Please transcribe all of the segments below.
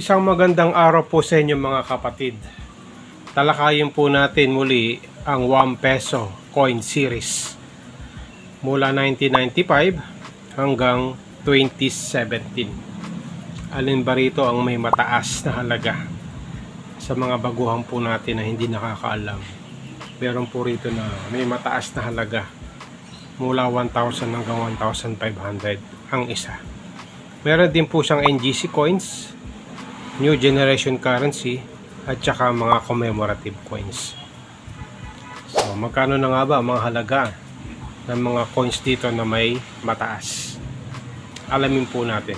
Isang magandang araw po sa inyo mga kapatid. Talakayin po natin muli ang 1 peso coin series mula 1995 hanggang 2017. Alin ba rito ang may mataas na halaga? Sa mga baguhan po natin na hindi nakakaalam, meron po rito na may mataas na halaga mula 1,000 hanggang 1,500 ang isa. Meron din po siyang NGC coins, new generation currency, at saka mga commemorative coins. So magkano na nga ba mga halaga ng mga coins dito na may mataas? Alamin po natin.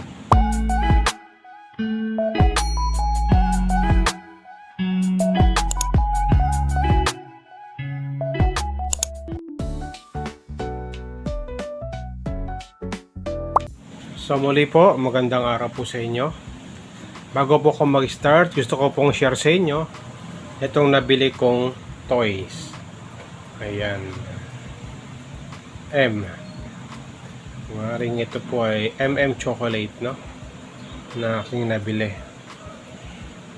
So muli po, magandang araw po sa inyo. Bago po ako mag-start, gusto ko pong share sa inyo itong nabili kong toys. Ayan. Maring ito po ay chocolate, no? Na aking nabili.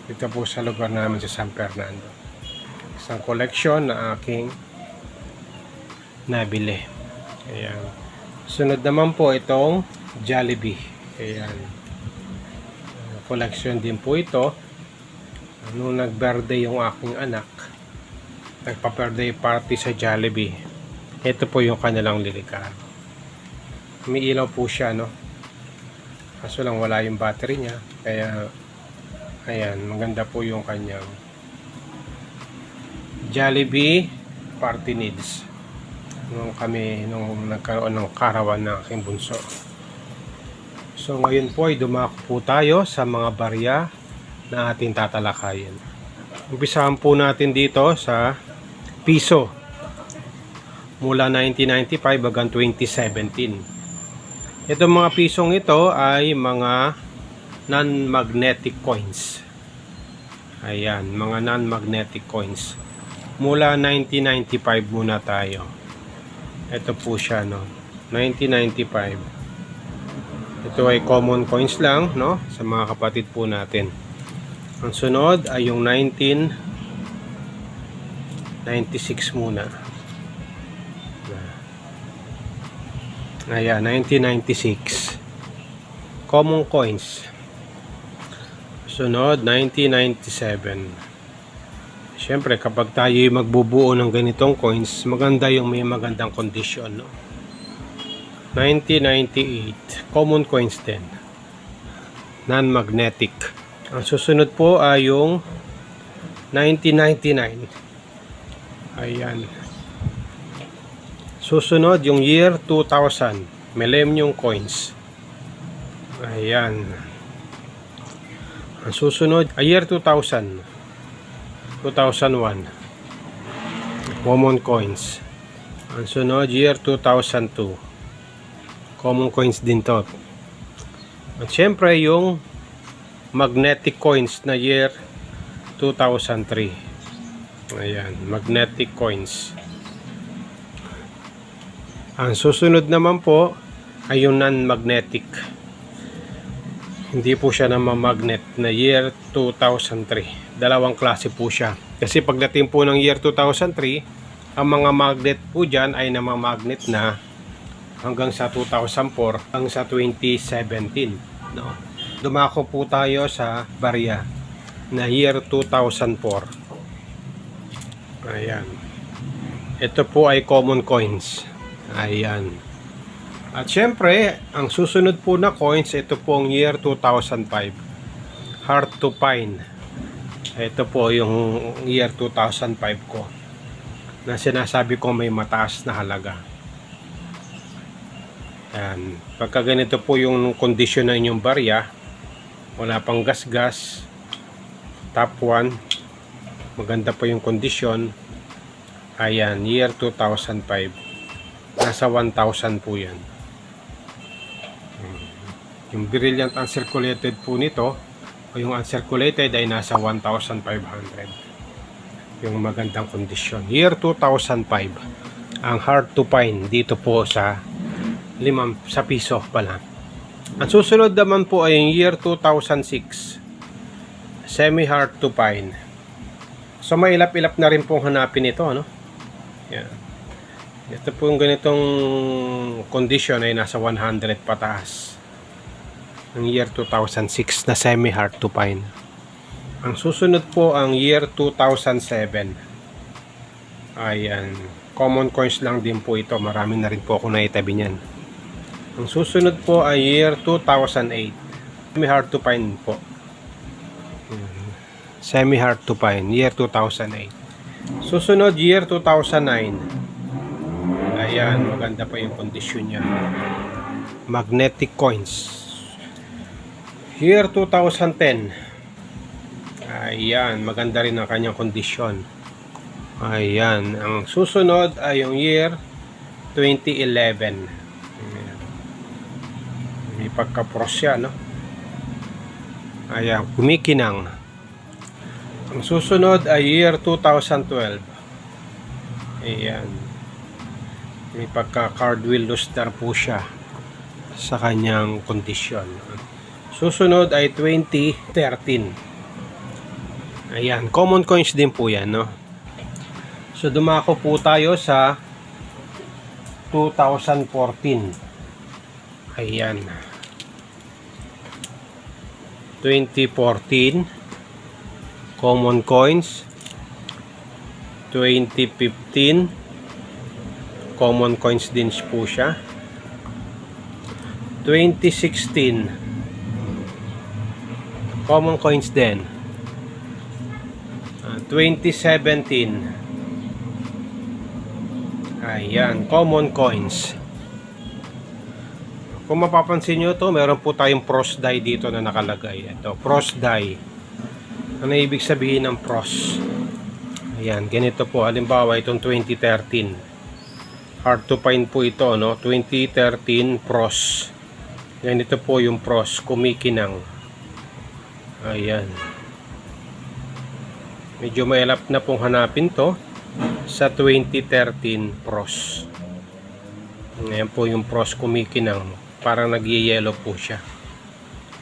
Ito po sa lugar namin sa San Fernando. Isang collection na aking nabili. Ayan. Sunod naman po itong Jollibee. Ayan. Collection din po ito. Nung nag-birthday yung aking anak, nagpa-birthday party sa Jollibee. Ito po yung kanilang lilika. May ilaw po siya, no? Kaso lang wala yung battery niya. Kaya, ayan, maganda po yung kanyang Jollibee party needs. Nung nagkaroon ng karawan ng aking bunso. So ngayon po ay dumako po tayo sa mga barya na ating tatalakayin. Umpisahan po natin dito sa piso mula 1995 hanggang 2017. Itong mga pisong ito ay mga non-magnetic coins. Ayan, mga non-magnetic coins. Mula 1995 muna tayo. Ito po siya, no? 1995. Ito ay common coins lang, no? Sa mga kapatid po natin. Ang sunod ay yung 1996 muna. Ayan, 1996. Common coins. Sunod, 1997. Siyempre, kapag tayo magbubuo ng ganitong coins, maganda yung may magandang kondisyon, no? 1998. Common coins din. Non-magnetic. Ang susunod po ay yung 1999. Ayan. Susunod yung year 2000. Millennium coins. Ayan. Ang susunod ay year 2000. 2001. Common coins. Ang sunod year 2002. Common coins din to. At syempre yung magnetic coins na year 2003. Ayan, magnetic coins. Ang susunod naman po ay yung non-magnetic. Hindi po siya na magnet na year 2003. Dalawang klase po siya. Kasi pagdating po ng year 2003, ang mga magnet po dyan ay namamagnet na hanggang sa 2004 hanggang sa 2017, no? Dumako po tayo sa barya na year 2004. Ayan. Ito po ay common coins. Ayan. At syempre, ang susunod po na coins, ito po ang year 2005. Hard to find. Ito po yung year 2005 ko na sinasabi ko may mataas na halaga. Yan. Pagka ganito po yung kondisyon ng inyong barya, wala pang gas-gas, top 1, maganda po yung kondisyon. Ayan, year 2005. Nasa 1,000 po yan. Yung brilliant uncirculated po nito, o yung uncirculated ay nasa 1,500. Yung magandang kondisyon. Year 2005. Ang hard to find dito po sa piso pala. Ang susunod naman po ay yung year 2006. Semi-hard to find. So may ilap-ilap na rin pong hanapin ito, ano? Yan. Ito po yung ganitong condition ay nasa 100 pataas. Ng year 2006 na semi-hard to find. Ang susunod po ang year 2007. Ayan. Common coins lang din po ito. Marami na rin po ako naitabi niyan. Ang susunod po ay year 2008. Semi-hard to find po. Semi-hard to find. Year 2008. Susunod year 2009. Ayan, maganda pa yung kondisyon niya. Magnetic coins. Year 2010. Ayan, maganda rin ang kanyang kondisyon. Ayan, ang susunod ay yung year 2011. Ayan. May pagka-pros siya, no? Ayan, kumikinang. Ang susunod ay year 2012. Ayan. May pagka-cardwheel luster po siya sa kanyang kondisyon. Susunod ay 2013. Ayan, common coins din po yan, no? So dumako po tayo sa 2014. Ayan. 2014 common coins. 2015 common coins din po siya. 2016 common coins din. 2017 ayan, common coins. Kung mapapansin nyo to, meron po tayong pros die dito na nakalagay. Ito, pros die. Ano ibig sabihin ng pros? Ayan, ganito po. Halimbawa, itong 2013 hard to find po ito, no? 2013 pros. Ganito po yung pros, kumikinang. Ayan. Medyo mailap na pong hanapin to sa 2013 pros. Ayan po yung pros, kumikinang. Parang nag-yellow po siya.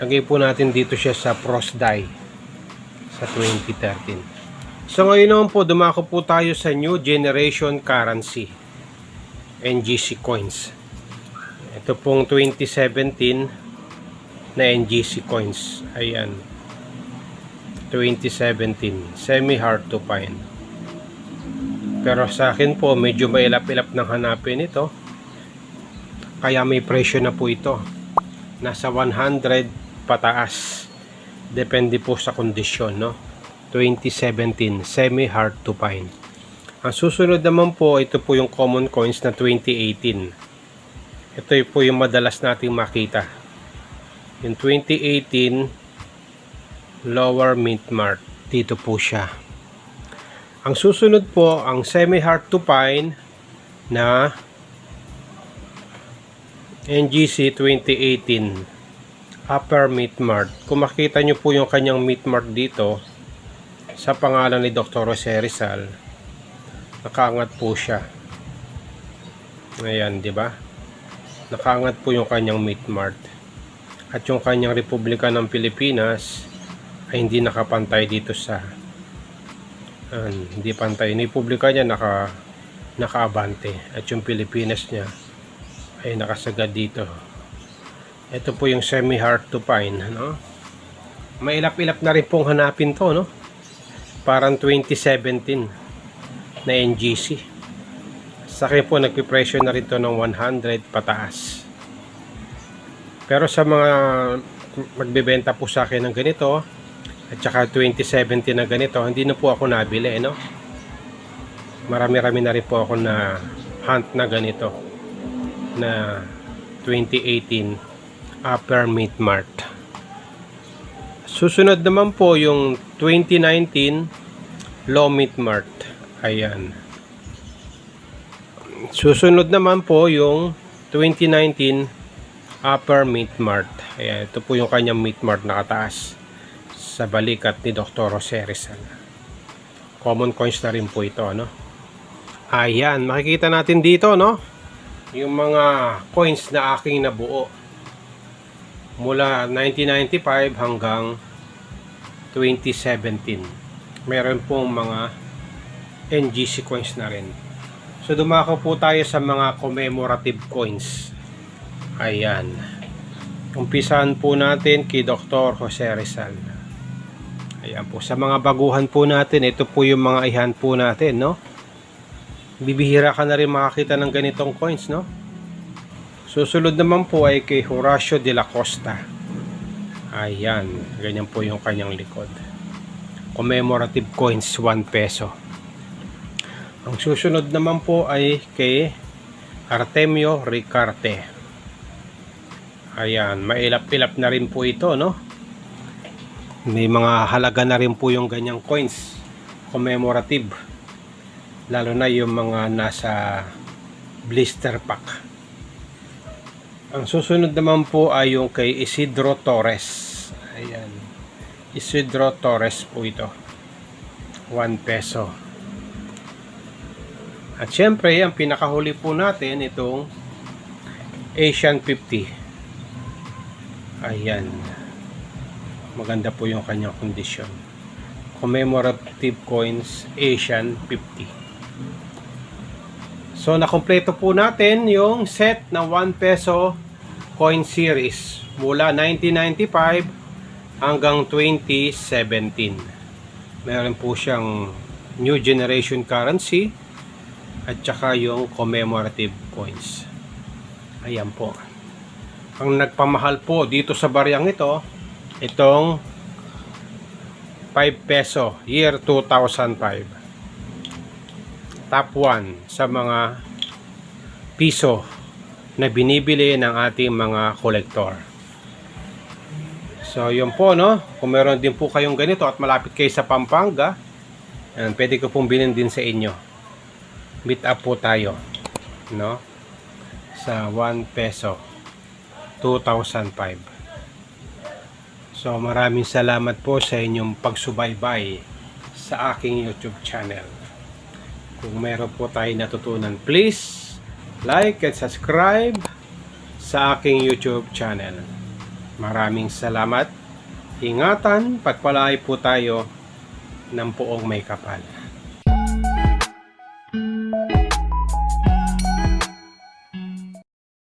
Lagay po natin dito siya sa pros die sa 2013. So ngayon naman po, dumako po tayo sa new generation currency. NGC coins. Ito pong 2017 na NGC coins. Ayan. 2017. Semi-hard to find. Pero sa akin po, medyo mailap-ilap ng hanapin ito. Kaya may presyo na po ito. Nasa 100 pataas. Depende po sa kondisyon, no? 2017. Semi-hard to find. Ang susunod naman po, ito po yung common coins na 2018. Ito po yung madalas nating makita. Yung 2018 Lower Mint Mart. Dito po siya. Ang susunod po, ang semi-hard to find na NGC 2018 Upper Mint Mart. Kung makita nyo po yung kanyang Mint Mart dito sa pangalan ni Dr. Jose Rizal, nakaangat po siya. Ayan, di ba? Nakaangat po yung kanyang Mint Mart. At yung kanyang Republika ng Pilipinas ay hindi nakapantay dito sa hindi pantay. Yung Republika niya nakaabante. At yung Pilipinas niya ay nakasagad dito. Ito po yung semi-hard to find, no? Mailap-ilap na rin pong hanapin to, no? Parang 2017 na NGC. Sa akin po, nagpipresyo na rin to ng 100 pataas. Pero sa mga magbebenta po sa akin ng ganito, at saka 2017 na ganito, hindi na po ako nabili, no? Marami-rami na rin po ako na hunt na ganito na 2018 Upper Mint Mart. Susunod naman po yung 2019 Low Mint Mart. Ayan. Susunod naman po yung 2019 Upper Mint Mart. Ayan, ito po yung kanyang Mint Mart nakataas sa balikat ni Dr. Jose Rizal. Common coins na rin po ito, no? Ayan, makikita natin dito, no? Yung mga coins na aking nabuo mula 1995 hanggang 2017. Meron pong mga NGC coins na rin. So dumako po tayo sa mga commemorative coins. Ayan. Umpisahan po natin kay Dr. Jose Rizal. Ayan po. Sa mga baguhan po natin, ito po yung mga ihan po natin, no? Bibihira ka na rin makakita ng ganitong coins, no? Susunod naman po ay kay Horacio de la Costa. Ayan. Ganyan po yung kanyang likod. Commemorative coins, 1 peso. Ang susunod naman po ay kay Artemio Ricarte. Ayan, mailap-ilap na rin po ito, no? May mga halaga na rin po yung ganyang coins, commemorative. Lalo na yung mga nasa blister pack. Ang susunod naman po ay yung kay Isidro Torres. Ayan. Isidro Torres po ito. 1 peso. At syempre, ang pinakahuli po natin, itong Asian 50. Ayan. Maganda po yung kanyang kondisyon. Commemorative coins, Asian 50. So, nakompleto po natin yung set na 1 peso coin series mula 1995 hanggang 2017. Meron po siyang new generation currency at saka yung commemorative coins. Ayan po. Ang nagpamahal po dito sa bariyang ito, itong 5 peso year 2005. Top 1 sa mga piso na binibili ng ating mga kolektor. So yun po, no? Kung meron din po kayong ganito at malapit kayo sa Pampanga, pwede ko pong bilhin din sa inyo. Meet up po tayo, no? Sa 1 peso 2005. So maraming salamat po sa inyong pagsubaybay sa aking YouTube channel. Kung meron po tayo natutunan, please like and subscribe sa aking YouTube channel. Maraming salamat. Ingatan, pagpalaay po tayo ng poong may kapal.